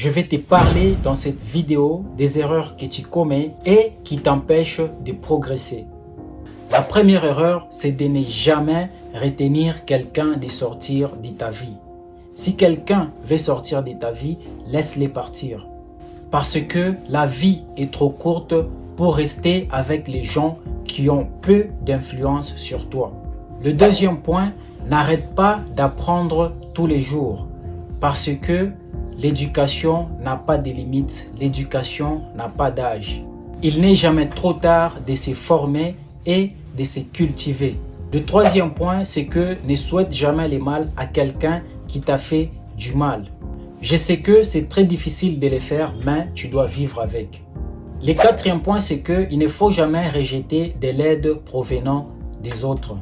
Je vais te parler dans cette vidéo des erreurs que tu commets et qui t'empêchent de progresser. La première erreur, c'est de ne jamais retenir quelqu'un de sortir de ta vie. Si quelqu'un veut sortir de ta vie, laisse-les partir. Parce que la vie est trop courte pour rester avec les gens qui ont peu d'influence sur toi. Le deuxième point, n'arrête pas d'apprendre tous les jours. Parce que l'éducation n'a pas de limites, l'éducation n'a pas d'âge. Il n'est jamais trop tard de se former et de se cultiver. Le troisième point, c'est que ne souhaite jamais le mal à quelqu'un qui t'a fait du mal. Je sais que c'est très difficile de le faire, mais tu dois vivre avec. Le quatrième point, c'est qu'il ne faut jamais rejeter de l'aide provenant des autres.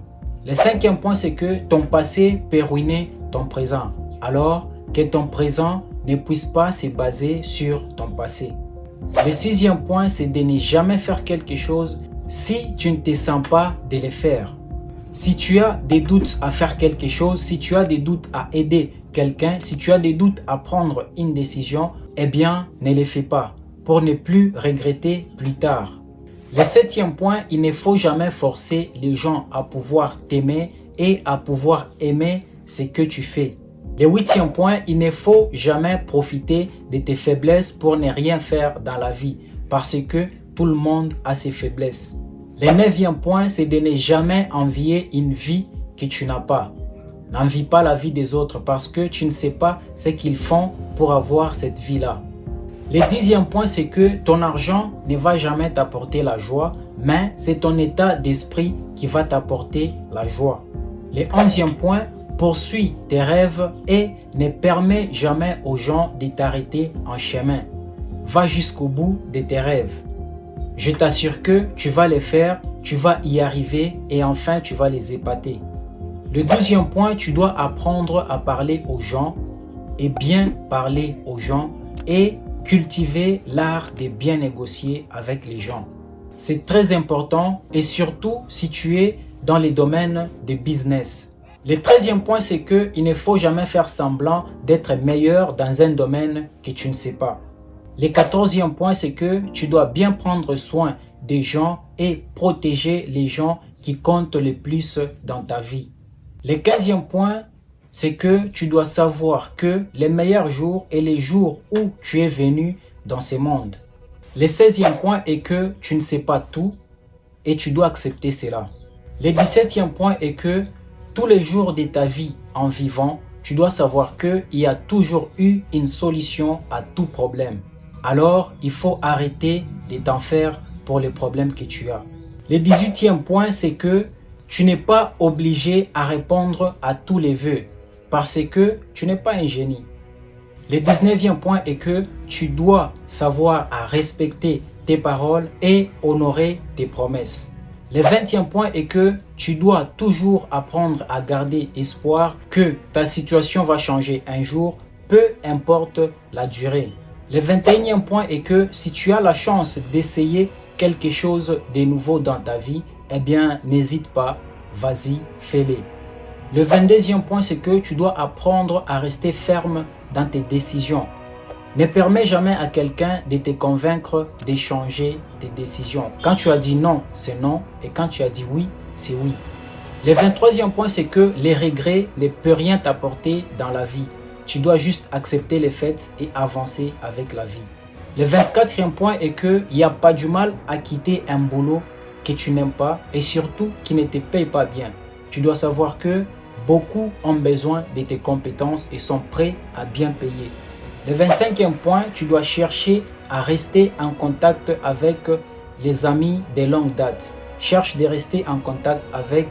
Le cinquième point, c'est que ton passé peut ruiner ton présent. Alors que ton présent ne puisse pas se baser sur ton passé. Le sixième point, c'est de ne jamais faire quelque chose si tu ne te sens pas de le faire. Si tu as des doutes à faire quelque chose, si tu as des doutes à aider quelqu'un, si tu as des doutes à prendre une décision, eh bien, ne le fais pas pour ne plus regretter plus tard. Le septième point, il ne faut jamais forcer les gens à pouvoir t'aimer et à pouvoir aimer ce que tu fais. Le huitième point, il ne faut jamais profiter de tes faiblesses pour ne rien faire dans la vie parce que tout le monde a ses faiblesses. Le neuvième point, c'est de ne jamais envier une vie que tu n'as pas. N'envie pas la vie des autres parce que tu ne sais pas ce qu'ils font pour avoir cette vie-là. Le dixième point, c'est que ton argent ne va jamais t'apporter la joie, mais c'est ton état d'esprit qui va t'apporter la joie. Le onzième point, poursuis tes rêves et ne permets jamais aux gens de t'arrêter en chemin. Va jusqu'au bout de tes rêves. Je t'assure que tu vas les faire, tu vas y arriver et enfin tu vas les épater. Le douzième point, tu dois apprendre à parler aux gens et bien parler aux gens et cultiver l'art de bien négocier avec les gens. C'est très important et surtout si tu es dans les domaines de business. Le 13e point, c'est qu'il ne faut jamais faire semblant d'être meilleur dans un domaine que tu ne sais pas. Le 14e point, c'est que tu dois bien prendre soin des gens et protéger les gens qui comptent le plus dans ta vie. Le 15e point, c'est que tu dois savoir que les meilleurs jours est les jours où tu es venu dans ce monde. Le 16e point est que tu ne sais pas tout et tu dois accepter cela. Le 17e point est que tous les jours de ta vie en vivant, tu dois savoir qu'il y a toujours eu une solution à tout problème. Alors, il faut arrêter de t'en faire pour les problèmes que tu as. Le 18e point, c'est que tu n'es pas obligé à répondre à tous les vœux parce que tu n'es pas un génie. Le 19e point est que tu dois savoir à respecter tes paroles et honorer tes promesses. Le 20e point est que tu dois toujours apprendre à garder espoir que ta situation va changer un jour, peu importe la durée. Le 21e point est que si tu as la chance d'essayer quelque chose de nouveau dans ta vie, eh bien n'hésite pas, vas-y, fais-le. Le 22e point, c'est que tu dois apprendre à rester ferme dans tes décisions. Ne permets jamais à quelqu'un de te convaincre de changer tes décisions. Quand tu as dit non, c'est non. Et quand tu as dit oui, c'est oui. Le 23e point, c'est que les regrets ne peuvent rien t'apporter dans la vie. Tu dois juste accepter les faits et avancer avec la vie. Le 24e point est qu'il n'y a pas du mal à quitter un boulot que tu n'aimes pas et surtout qui ne te paye pas bien. Tu dois savoir que beaucoup ont besoin de tes compétences et sont prêts à bien payer. Le 25e point, tu dois chercher à rester en contact avec les amis de longue date. Cherche de rester en contact avec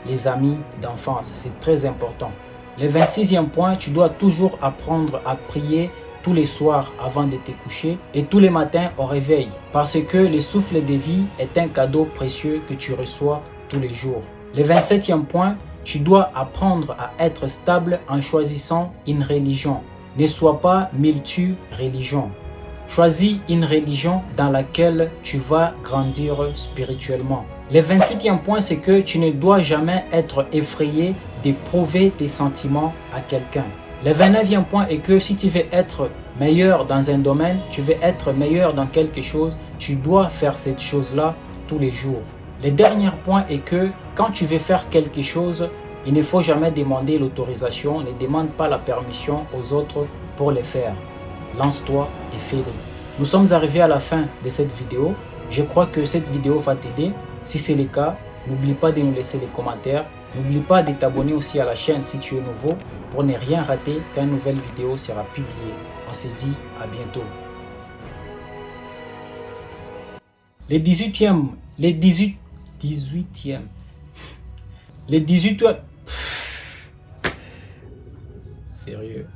les amis d'enfance. C'est très important. Le 26e point, tu dois toujours apprendre à prier tous les soirs avant de te coucher et tous les matins au réveil. Parce que le souffle de vie est un cadeau précieux que tu reçois tous les jours. Le 27e point, tu dois apprendre à être stable en choisissant une religion. Ne sois pas multi-religion. Choisis une religion dans laquelle tu vas grandir spirituellement. Le 28e point, c'est que tu ne dois jamais être effrayé de prouver tes sentiments à quelqu'un. Le 29e point est que si tu veux être meilleur dans un domaine, tu veux être meilleur dans quelque chose, tu dois faire cette chose-là tous les jours. Le dernier point est que quand tu veux faire quelque chose, il ne faut jamais demander l'autorisation, ne demande pas la permission aux autres pour le faire. Lance-toi et fais-le. Nous sommes arrivés à la fin de cette vidéo. Je crois que cette vidéo va t'aider. Si c'est le cas, n'oublie pas de nous laisser les commentaires. N'oublie pas de t'abonner aussi à la chaîne si tu es nouveau pour ne rien rater quand une nouvelle vidéo sera publiée. On se dit à bientôt. Les 18e, les 18e, les 18e, sérieux.